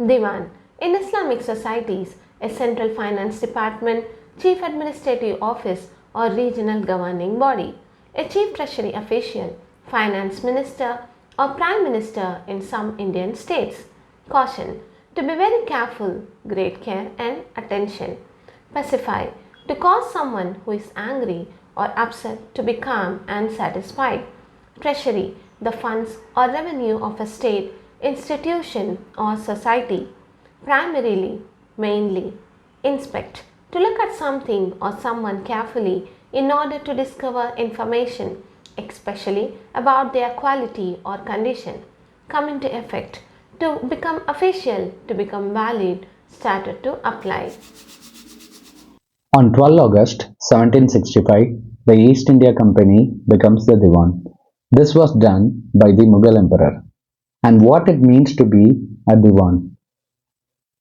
Diwan. In Islamic societies, a central finance department, chief administrative office, or regional governing body, a chief treasury official, finance minister, or prime minister in some Indian states. Caution. To be very careful, great care and attention. Pacify. To cause someone who is angry or upset to be calm and satisfied. Treasury, the funds or revenue of a state, institution, or society. Primarily, mainly. Inspect, to look at something or someone carefully in order to discover information, especially about their quality or condition. Come into effect, to become official, to become valid, started to apply. On 12 August 1765, the East India Company becomes the Diwan. This was done by the Mughal Emperor. And what it means to be a Diwan.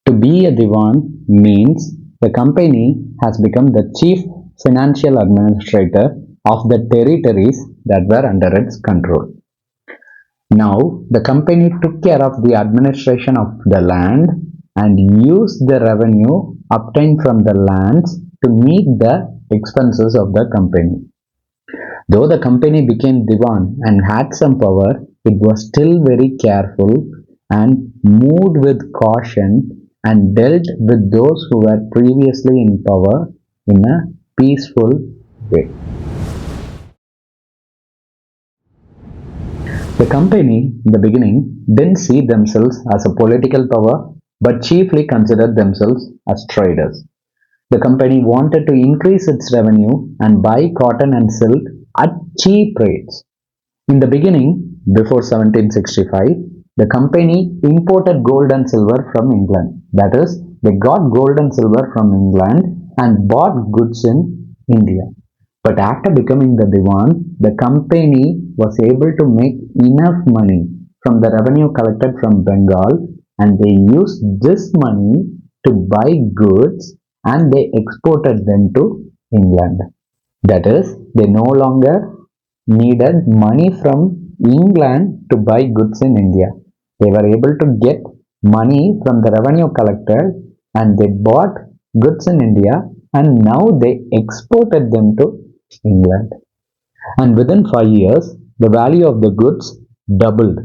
To be a Diwan means the company has become the chief financial administrator of the territories that were under its control. Now, the company took care of the administration of the land and used the revenue obtained from the lands to meet the expenses of the company. Though the company became Diwan and had some power, it was still very careful and moved with caution and dealt with those who were previously in power in a peaceful way. The company, in the beginning, didn't see themselves as a political power but chiefly considered themselves as traders. The company wanted to increase its revenue and buy cotton and silk at cheap rates. In the beginning, before 1765, the company imported gold and silver from England. That is, they got gold and silver from England and bought goods in India. But after becoming the Diwan, the company was able to make enough money from the revenue collected from Bengal, and they used this money to buy goods and they exported them to England. That is, they no longer needed money from England to buy goods in India. They were able to get money from the revenue collected and they bought goods in India and now they exported them to England. And within 5 years, the value of the goods doubled.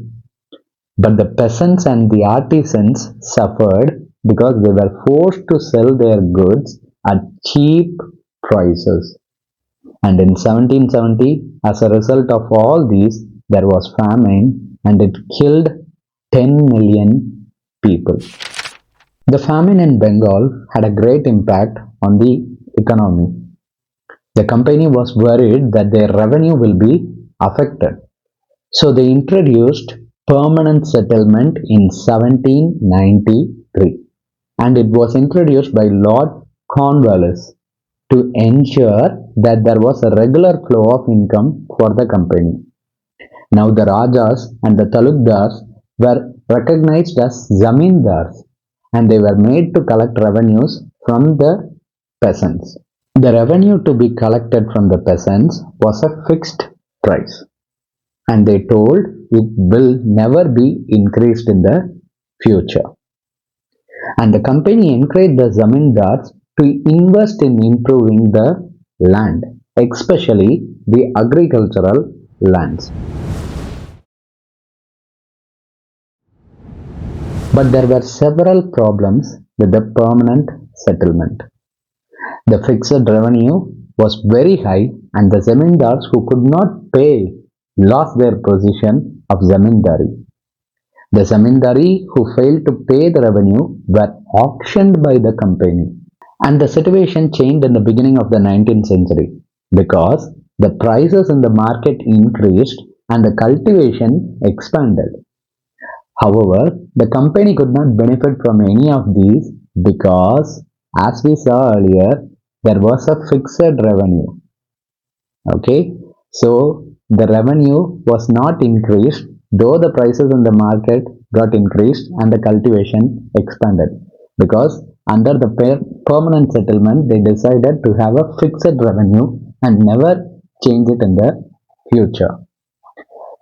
But the peasants and the artisans suffered because they were forced to sell their goods at cheap prices. And in 1770, as a result of all these, there was famine and it killed 10 million people. The famine in Bengal had a great impact on the economy. The company was worried that their revenue will be affected. So they introduced permanent settlement in 1793 and it was introduced by Lord Cornwallis to ensure that there was a regular flow of income for the company. Now the Rajas and the Talukdars were recognized as Zamindars and they were made to collect revenues from the peasants. The revenue to be collected from the peasants was a fixed price and they told it will never be increased in the future. And the company encouraged the zamindars to invest in improving the land, especially the agricultural lands. But there were several problems with the permanent settlement. The fixed revenue was very high and the zamindars who could not pay lost their position of zamindari. The zamindari who failed to pay the revenue were auctioned by the company. And the situation changed in the beginning of the 19th century because the prices in the market increased and the cultivation expanded. However, the company could not benefit from any of these because, as we saw earlier, there was a fixed revenue. Okay, so the revenue was not increased, though the prices in the market got increased and the cultivation expanded. Because under the permanent settlement, they decided to have a fixed revenue and never change it in the future.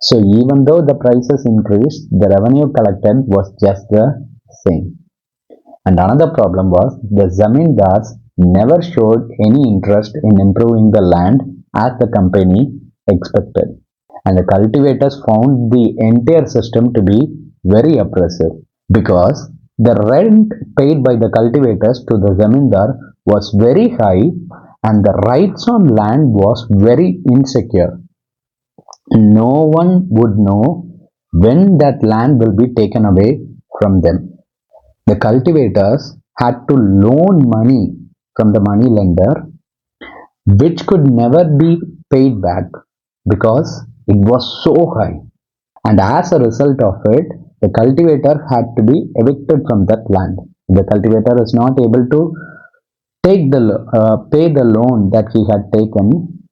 So even though the prices increased, the revenue collected was just the same. And another problem was the zamindars never showed any interest in improving the land as the company expected. And the cultivators found the entire system to be very oppressive because the rent paid by the cultivators to the zamindar was very high and the rights on land was very insecure. No one would know when that land will be taken away from them. The cultivators had to loan money from the money lender, which could never be paid back because it was so high. And as a result of it, the cultivator had to be evicted from that land. The cultivator is not able to pay the loan that he had taken.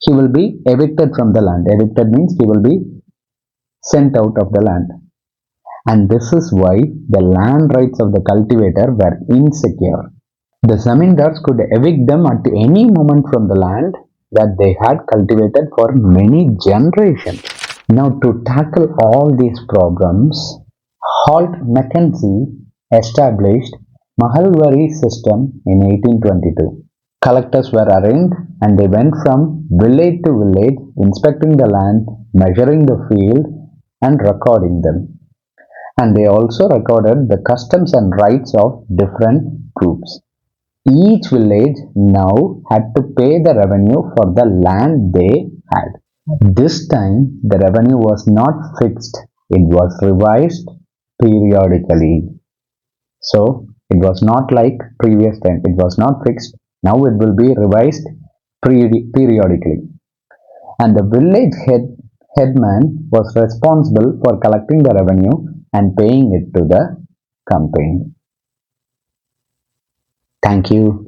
He will be evicted from the land. Evicted means he will be sent out of the land. And this is why the land rights of the cultivator were insecure. The zamindars could evict them at any moment from the land that they had cultivated for many generations. Now, to tackle all these problems, Holt Mackenzie established Mahalwari system in 1822. Collectors were arraigned and they went from village to village, inspecting the land, measuring the field, and recording them. And they also recorded the customs and rights of different groups. Each village now had to pay the revenue for the land they had. This time, the revenue was not fixed, it was revised periodically. So, it was not like previous time, it was not fixed. Now it will be revised periodically. And the headman was responsible for collecting the revenue and paying it to the company. Thank you.